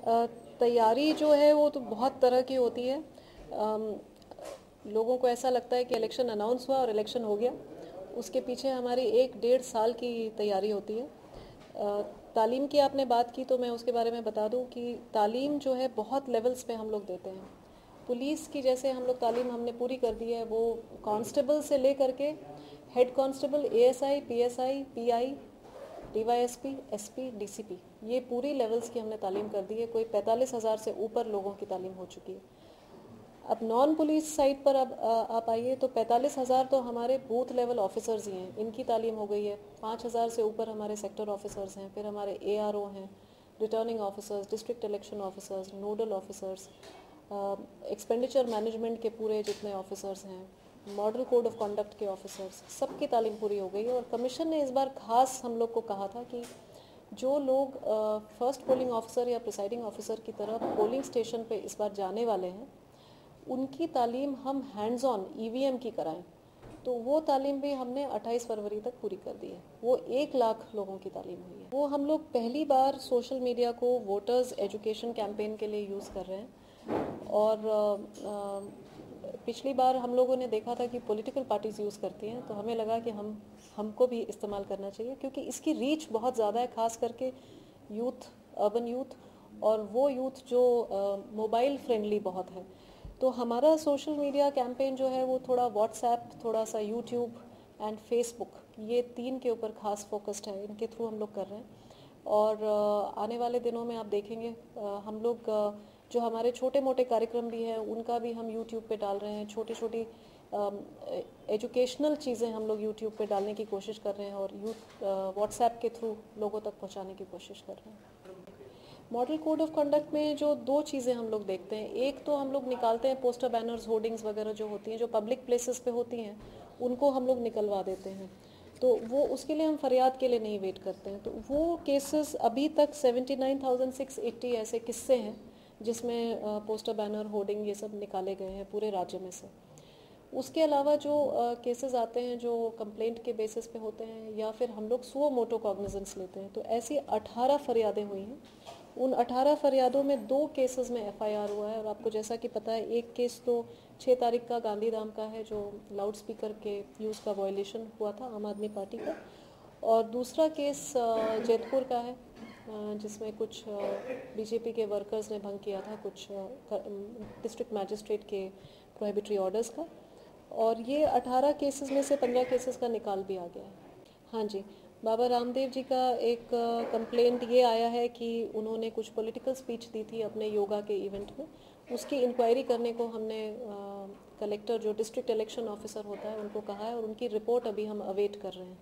तैयारी जो है वो तो बहुत तरह की होती है। लोगों को ऐसा लगता है कि इलेक्शन अनाउंस हुआ और इलेक्शन हो गया, उसके पीछे हमारी 1-1.5 साल की तैयारी होती है। तालीम की आपने बात की तो मैं उसके बारे में बता दूं कि तालीम जो है बहुत लेवल्स पे हम लोग देते हैं। पुलिस की जैसे हम लोग तालीम हमने पूरी कर दी है, वो कांस्टेबल से ले करके head constable, ASI, PSI, pi, DYSP, SP, DCP, ये पूरी लेवल्स की हमने तालीम कर दी है। कोई 45,000 से ऊपर लोगों की तालीम हो चुकी है। अब नॉन पुलिस साइड पर अब आप आइए तो 45,000 तो हमारे बूथ लेवल ऑफिसर्स ही हैं, इनकी तालीम हो गई है। 5,000 से ऊपर हमारे सेक्टर ऑफिसर्स हैं, फिर हमारे एआरओ हैं, returning officers, district election officers, nodal officers, expenditure management के पूरे जितने ऑफिसर्स हैं, मॉडल कोड ऑफ कंडक्ट के ऑफिसर्स, सबकी तालीम पूरी हो गई है। और कमीशन ने इस बार खास हम लोग को कहा था कि जो लोग फर्स्ट पोलिंग ऑफिसर या प्रिसाइडिंग ऑफिसर की तरफ पोलिंग स्टेशन पे इस बार जाने वाले हैं, उनकी तालीम हम हैंड्स ऑन ईवीएम की कराएं। तो वो तालीम भी हमने 28 फरवरी तक पूरी कर दी है। वो 1 लाख लोगों की तालीम हुई है। वो हम लोग पहली बार सोशल मीडिया को वोटर्स एजुकेशन कैंपेन के लिए यूज़ कर रहे हैं। और पिछली बार हम लोगों ने देखा था कि पॉलिटिकल पार्टीज यूज़ करती हैं, तो हमें लगा कि हमको भी इस्तेमाल करना चाहिए, क्योंकि इसकी रीच बहुत ज़्यादा है, खास करके यूथ, अर्बन यूथ, और वो यूथ जो मोबाइल फ्रेंडली बहुत है। तो हमारा सोशल मीडिया कैंपेन जो है वो थोड़ा व्हाट्सएप, थोड़ा सा यूट्यूब एंड फेसबुक, ये 3 के ऊपर खास फोकस्ड है, इनके थ्रू हम लोग कर रहे हैं। और आने वाले दिनों में आप देखेंगे हम लोग जो हमारे छोटे मोटे कार्यक्रम भी हैं उनका भी हम यूट्यूब पे डाल रहे हैं। छोटी छोटी एजुकेशनल चीज़ें हम लोग यूट्यूब पे डालने की कोशिश कर रहे हैं और व्हाट्सएप के थ्रू लोगों तक पहुंचाने की कोशिश कर रहे हैं। मॉडल कोड ऑफ कंडक्ट में जो 2 चीज़ें हम लोग देखते हैं, एक तो हम लोग निकालते हैं पोस्टर, बैनर्स, होर्डिंग्स वगैरह जो होती हैं, जो पब्लिक प्लेसेस पे होती हैं, उनको हम लोग निकलवा देते हैं। तो वो उसके लिए हम फरियाद के लिए नहीं वेट करते हैं। तो वो केसेस अभी तक 79,680 ऐसे किस्से हैं जिसमें पोस्टर, बैनर, होर्डिंग ये सब निकाले गए हैं पूरे राज्य में से। उसके अलावा जो केसेस आते हैं जो कंप्लेंट के बेसिस पे होते हैं, या फिर हम लोग सुओ मोटो कॉग्निजेंस लेते हैं, तो ऐसी 18 फरियादें हुई हैं। उन 18 फरियादों में 2 केसेस में एफआईआर हुआ है। और आपको जैसा कि पता है, एक केस तो 6 तारीख का गांधीधाम का है, जो लाउड स्पीकर के यूज़ का वायलेशन हुआ था आम आदमी पार्टी का। और दूसरा केस जैतपुर का है, जिसमें कुछ बीजेपी के वर्कर्स ने भंग किया था कुछ डिस्ट्रिक्ट मैजिस्ट्रेट के प्रोहिबिटरी ऑर्डर्स का। और ये 18 केसेस में से 15 केसेस का निकाल भी आ गया है। हाँ जी, बाबा रामदेव जी का एक कंप्लेंट ये आया है कि उन्होंने कुछ पॉलिटिकल स्पीच दी थी अपने योगा के इवेंट में। उसकी इंक्वायरी करने को हमने कलेक्टर, जो डिस्ट्रिक्ट इलेक्शन ऑफिसर होता है, उनको कहा है, और उनकी रिपोर्ट अभी हम अवेट कर रहे हैं।